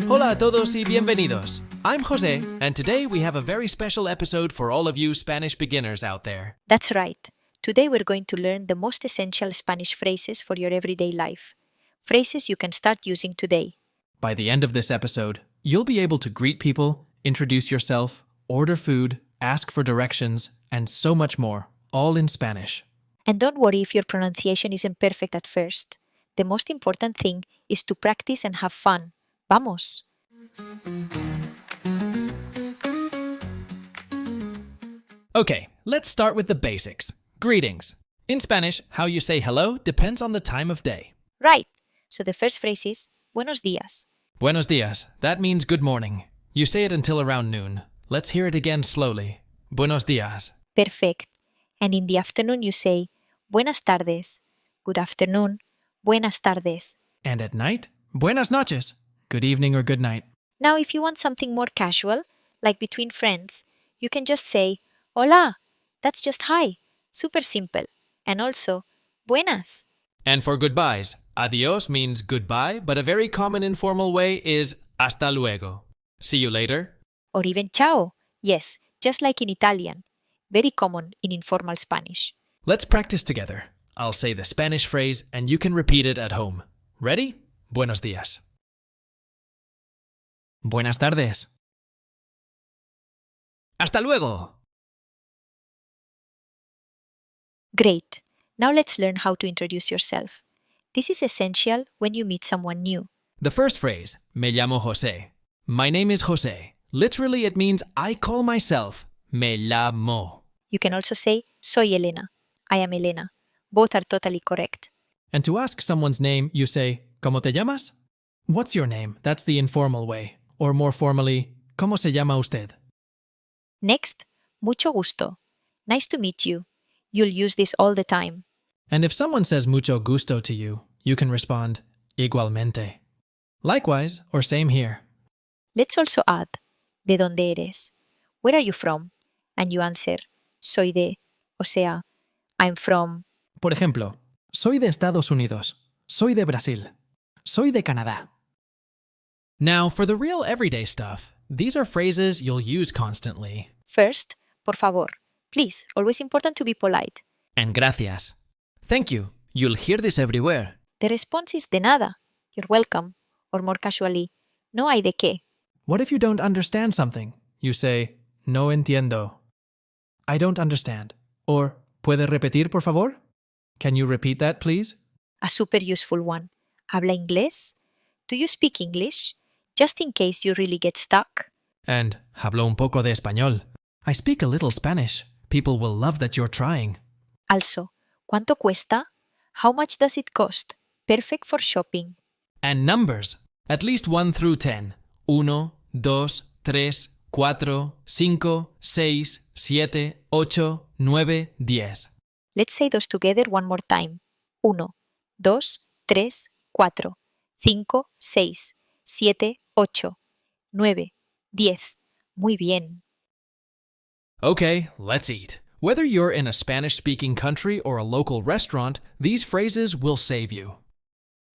Hola a todos y bienvenidos. I'm Jose, and today we have a very special episode for all of you Spanish beginners out there. That's right. Today we're going to learn the most essential Spanish phrases for your everyday life. Phrases you can start using today. By the end of this episode, you'll be able to greet people, introduce yourself, order food, ask for directions, and so much more, all in Spanish. And don't worry if your pronunciation isn't perfect at first. The most important thing is to practice and have fun. ¡Vamos! Okay, let's start with the basics. Greetings. In Spanish, how you say hello depends on the time of day. Right. So the first phrase is Buenos días. Buenos días. That means good morning. You say it until around noon. Let's hear it again slowly. Buenos días. Perfect. And in the afternoon you say Buenas tardes. Good afternoon. Buenas tardes. And at night, buenas noches. Good evening or good night. Now if you want something more casual, like between friends, you can just say Hola. That's just hi. Super simple. And also, buenas. And for goodbyes, adios means goodbye, but a very common informal way is hasta luego. See you later. Or even ciao. Yes, just like in Italian. Very common in informal Spanish. Let's practice together. I'll say the Spanish phrase and you can repeat it at home. Ready? Buenos días. Buenas tardes. Hasta luego. Great. Now let's learn how to introduce yourself. This is essential when you meet someone new. The first phrase, me llamo José. My name is José. Literally, it means I call myself. Me llamo. You can also say soy Elena. I am Elena. Both are totally correct. And to ask someone's name, you say, ¿Cómo te llamas? What's your name? That's the informal way. Or more formally, ¿Cómo se llama usted? Next, mucho gusto. Nice to meet you. You'll use this all the time. And if someone says mucho gusto to you, you can respond, igualmente. Likewise, or same here. Let's also add, ¿de dónde eres? Where are you from? And you answer, soy de, o sea, I'm from. Por ejemplo, soy de Estados Unidos. Soy de Brasil. Soy de Canadá. Now, for the real everyday stuff, these are phrases you'll use constantly. First, por favor. Please, always important to be polite. And gracias. Thank you. You'll hear this everywhere. The response is de nada. You're welcome. Or more casually, no hay de qué. What if you don't understand something? You say, no entiendo. I don't understand. Or, ¿puede repetir, por favor? Can you repeat that, please? A super useful one. ¿Habla inglés? Do you speak English? Just in case you really get stuck. And, hablo un poco de español. I speak a little Spanish. People will love that you're trying. Also, ¿cuánto cuesta? How much does it cost? Perfect for shopping. And numbers. At least 1 through 10. 1, 2, 3, 4, 5, 6, 7, 8, 9, 10. Let's say those together one more time. 1, 2, 3, 4, 5, 6, 7, 8, 9, 10. Muy bien. Okay, let's eat. Whether you're in a Spanish-speaking country or a local restaurant, these phrases will save you.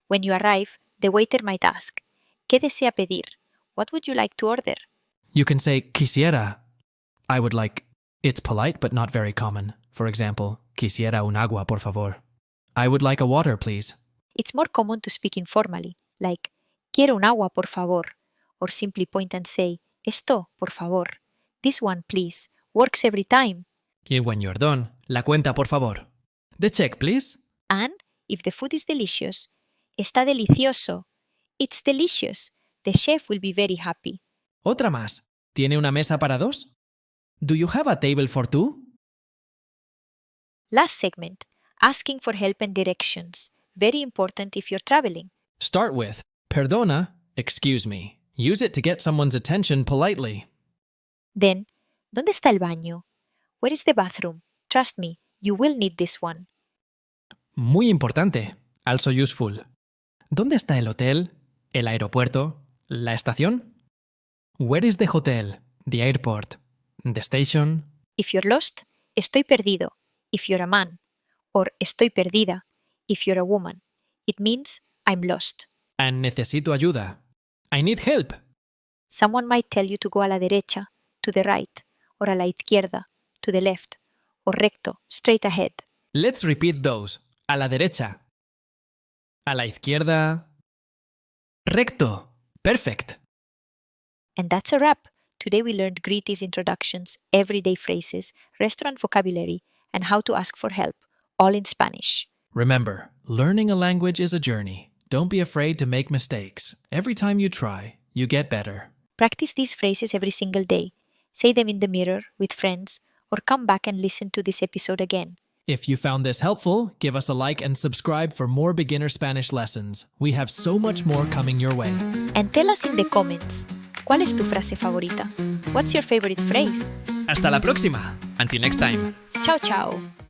When you arrive, the waiter might ask, ¿Qué desea pedir? What would you like to order? You can say, quisiera. I would like. It's polite but not very common. For example, quisiera un agua, por favor. I would like a water, please. It's more common to speak informally, like, Quiero un agua, por favor. Or simply point and say, Esto, por favor. This one, please. Works every time. Y when you're done, la cuenta, por favor. The check, please. And if the food is delicious, está delicioso. It's delicious. The chef will be very happy. Otra más. ¿Tiene una mesa para dos? Do you have a table for two? Last segment, asking for help and directions. Very important if you're traveling. Start with, perdona, excuse me. Use it to get someone's attention politely. Then, ¿dónde está el baño? Where is the bathroom? Trust me, you will need this one. Muy importante. Also useful. ¿Dónde está el hotel? ¿El aeropuerto? ¿La estación? Where is the hotel? The airport? The station? If you're lost, estoy perdido, if you're a man. Or estoy perdida, if you're a woman. It means I'm lost. And necesito ayuda. I need help. Someone might tell you to go a la derecha, to the right, or a la izquierda, to the left, or recto, straight ahead. Let's repeat those. A la derecha. A la izquierda. Recto. Perfect. And that's a wrap. Today we learned greetings, introductions, everyday phrases, restaurant vocabulary, and how to ask for help, all in Spanish. Remember, learning a language is a journey. Don't be afraid to make mistakes. Every time you try, you get better. Practice these phrases every single day. Say them in the mirror, with friends, or come back and listen to this episode again. If you found this helpful, give us a like and subscribe for more beginner Spanish lessons. We have so much more coming your way. And tell us in the comments, ¿cuál es tu frase favorita? What's your favorite phrase? Hasta la próxima. Until next time. Ciao, ciao.